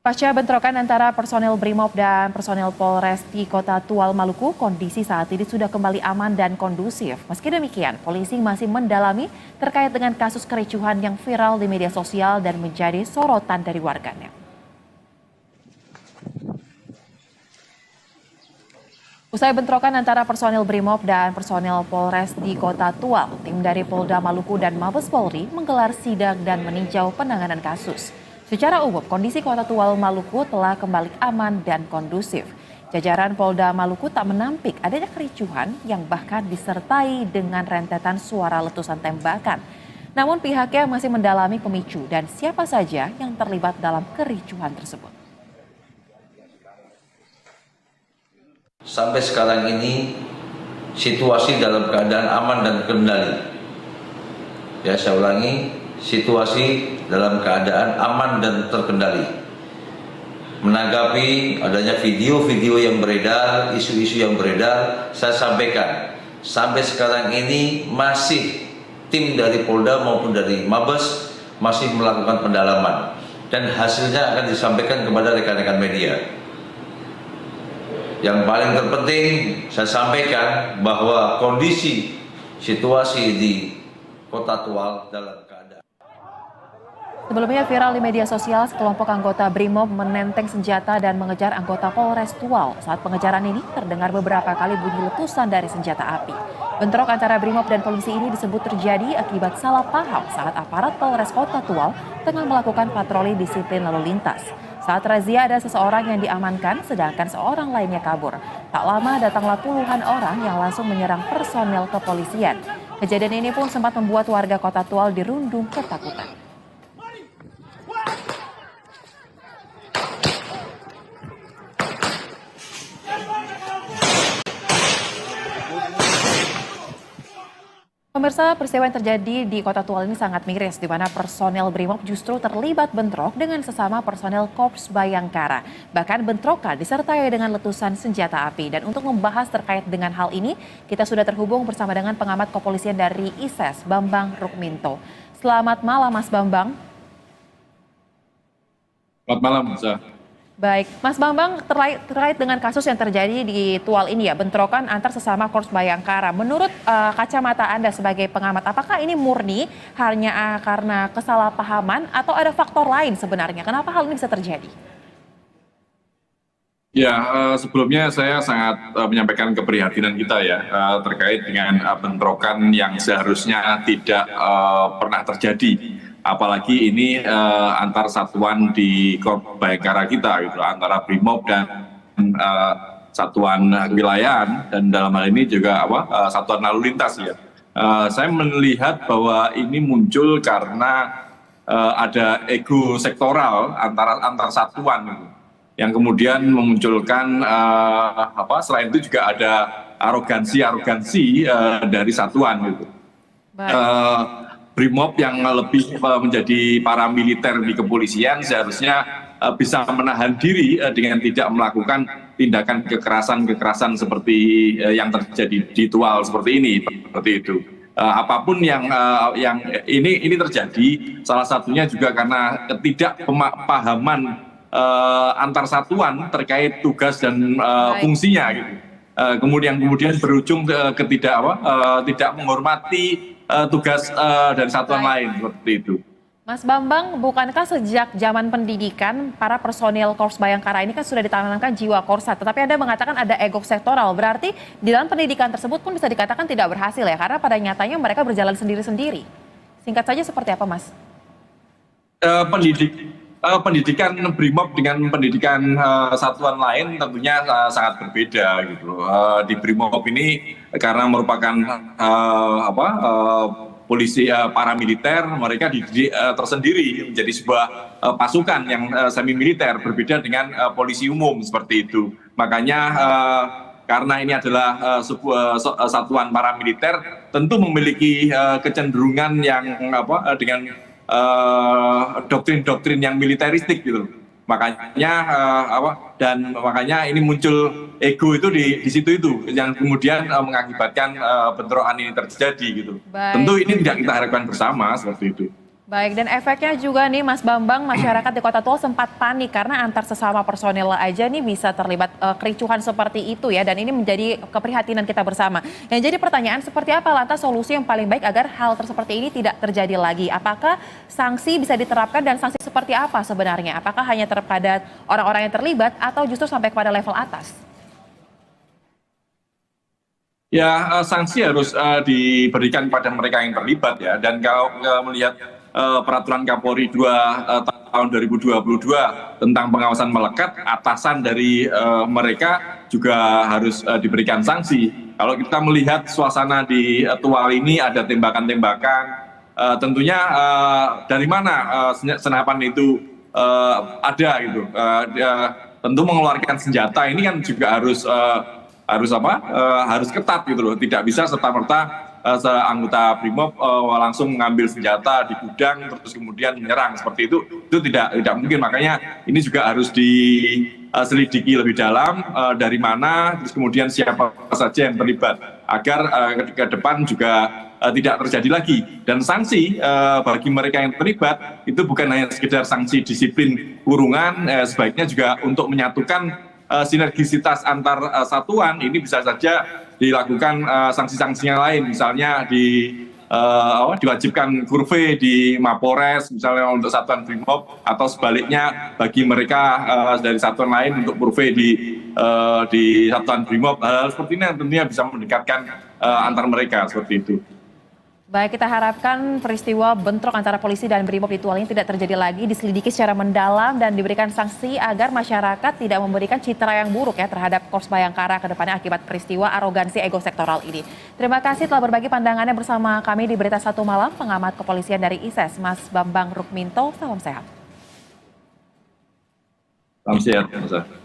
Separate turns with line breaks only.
Pasca bentrokan antara personel Brimob dan personel Polres di Kota Tual, Maluku, kondisi saat ini sudah kembali aman dan kondusif. Meski demikian, polisi masih mendalami terkait dengan kasus kericuhan yang viral di media sosial dan menjadi sorotan dari warganet. Usai bentrokan antara personel Brimob dan personel Polres di Kota Tual, tim dari Polda Maluku dan Mabes Polri menggelar sidak dan meninjau penanganan kasus. Secara umum, kondisi Kota Tual Maluku telah kembali aman dan kondusif. Jajaran Polda Maluku tak menampik adanya kericuhan yang bahkan disertai dengan rentetan suara letusan tembakan. Namun pihaknya masih mendalami pemicu dan siapa saja yang terlibat dalam kericuhan tersebut.
Sampai sekarang ini situasi dalam keadaan aman dan terkendali. Ya, saya ulangi, situasi dalam keadaan aman dan terkendali. Menanggapi adanya video-video yang beredar, isu-isu yang beredar, saya sampaikan, sampai sekarang ini masih tim dari Polda maupun dari Mabes masih melakukan pendalaman dan hasilnya akan disampaikan kepada rekan-rekan media. Yang paling terpenting saya sampaikan bahwa kondisi situasi di Kota Tual dalam keadaan.
Sebelumnya viral di media sosial, sekelompok anggota Brimob menenteng senjata dan mengejar anggota Polres Tual. Saat pengejaran ini terdengar beberapa kali bunyi letusan dari senjata api. Bentrok antara Brimob dan polisi ini disebut terjadi akibat salah paham saat aparat Polres Kota Tual tengah melakukan patroli disiplin lalu lintas. Saat razia ada seseorang yang diamankan sedangkan seorang lainnya kabur. Tak lama datanglah puluhan orang yang langsung menyerang personel kepolisian. Kejadian ini pun sempat membuat warga Kota Tual dirundung ketakutan. Pemirsa, peristiwa yang terjadi di Kota Tual ini sangat miris, di mana personel Brimob justru terlibat bentrok dengan sesama personel Korps Bayangkara. Bahkan bentrokan disertai dengan letusan senjata api. Dan untuk membahas terkait dengan hal ini, kita sudah terhubung bersama dengan pengamat kepolisian dari ISES, Bambang Rukminto. Selamat malam, Mas Bambang.
Selamat malam, Musa.
Baik, Mas Bambang, terkait dengan kasus yang terjadi di Tual ini ya, bentrokan antar sesama Korps Bayangkara. Menurut kacamata Anda sebagai pengamat, apakah ini murni hanya karena kesalahpahaman atau ada faktor lain sebenarnya? Kenapa hal ini bisa terjadi?
Ya, sebelumnya saya sangat menyampaikan keprihatinan kita ya terkait dengan bentrokan yang seharusnya tidak pernah terjadi. Apalagi ini antar satuan di Korps Bayangkara kita, gitu, antara Brimob dan satuan kewilayahan dan dalam hal ini juga satuan lalu lintas ya. Saya melihat bahwa ini muncul karena ada ego sektoral antar satuan, gitu, yang kemudian memunculkan selain itu juga ada arogansi dari satuan, gitu. Brimob yang lebih menjadi paramiliter di kepolisian seharusnya bisa menahan diri dengan tidak melakukan tindakan kekerasan seperti yang terjadi di Tual seperti ini, seperti itu. Apapun yang ini terjadi, salah satunya juga karena ketidakpahaman antar satuan terkait tugas dan fungsinya, gitu. Kemudian berujung tidak menghormati tugas dari satuan lain seperti itu.
Mas Bambang, bukankah sejak zaman pendidikan para personil Korps Bayangkara ini kan sudah ditanamkan jiwa korsa, tetapi Anda mengatakan ada ego sektoral, berarti di dalam pendidikan tersebut pun bisa dikatakan tidak berhasil ya, karena pada nyatanya mereka berjalan sendiri-sendiri. Singkat saja seperti apa, Mas?
Pendidikan Brimob dengan pendidikan satuan lain tentunya sangat berbeda, gitu. Di Brimob ini karena merupakan polisi paramiliter, mereka dididik tersendiri menjadi sebuah pasukan yang semi militer, berbeda dengan polisi umum seperti itu. Makanya karena ini adalah sebuah satuan paramiliter, tentu memiliki kecenderungan yang dengan doktrin yang militeristik, gitu. Makanya ini muncul ego itu di situ itu yang kemudian mengakibatkan bentrokan ini terjadi, gitu.
Baik.
Tentu ini tidak kita harapkan bersama seperti itu.
Baik, dan efeknya juga nih Mas Bambang, masyarakat di Kota Tua sempat panik karena antar sesama personil aja nih bisa terlibat kericuhan seperti itu ya, dan ini menjadi keprihatinan kita bersama. Yang jadi pertanyaan, seperti apa lantas solusi yang paling baik agar hal seperti ini tidak terjadi lagi? Apakah sanksi bisa diterapkan dan sanksi seperti apa sebenarnya? Apakah hanya terhadap orang-orang yang terlibat atau justru sampai kepada level atas?
Ya, sanksi harus diberikan pada mereka yang terlibat ya. Dan kalau melihat peraturan Kapolri 2 tahun 2022 tentang pengawasan melekat, atasan dari mereka juga harus diberikan sanksi. Kalau kita melihat suasana di Tual ini ada tembakan-tembakan, tentunya dari mana senapan itu ada gitu. Tentu mengeluarkan senjata ini kan juga harus ketat gitu loh, tidak bisa serta-merta anggota Brimob langsung mengambil senjata di gudang terus kemudian menyerang seperti itu tidak mungkin. Makanya ini juga harus diselidiki lebih dalam dari mana, terus kemudian siapa saja yang terlibat agar ke depan juga tidak terjadi lagi. Dan sanksi bagi mereka yang terlibat itu bukan hanya sekedar sanksi disiplin kurungan, sebaiknya juga untuk menyatukan sinergisitas antar satuan. Ini bisa saja dilakukan sanksi-sanksinya lain, misalnya diwajibkan kurve di Mapores misalnya untuk satuan Brimob, atau sebaliknya bagi mereka dari satuan lain untuk kurve di satuan Brimob. Hal seperti ini tentunya bisa mendekatkan antar mereka seperti itu.
Baik, kita harapkan peristiwa bentrok antara polisi dan Brimob di Tual ini tidak terjadi lagi, diselidiki secara mendalam dan diberikan sanksi agar masyarakat tidak memberikan citra yang buruk ya terhadap Korps Bayangkara ke depannya akibat peristiwa arogansi ego sektoral ini. Terima kasih telah berbagi pandangannya bersama kami di Berita Satu Malam, pengamat kepolisian dari ISES, Mas Bambang Rukminto. Salam sehat.
Salam sehat, Mas.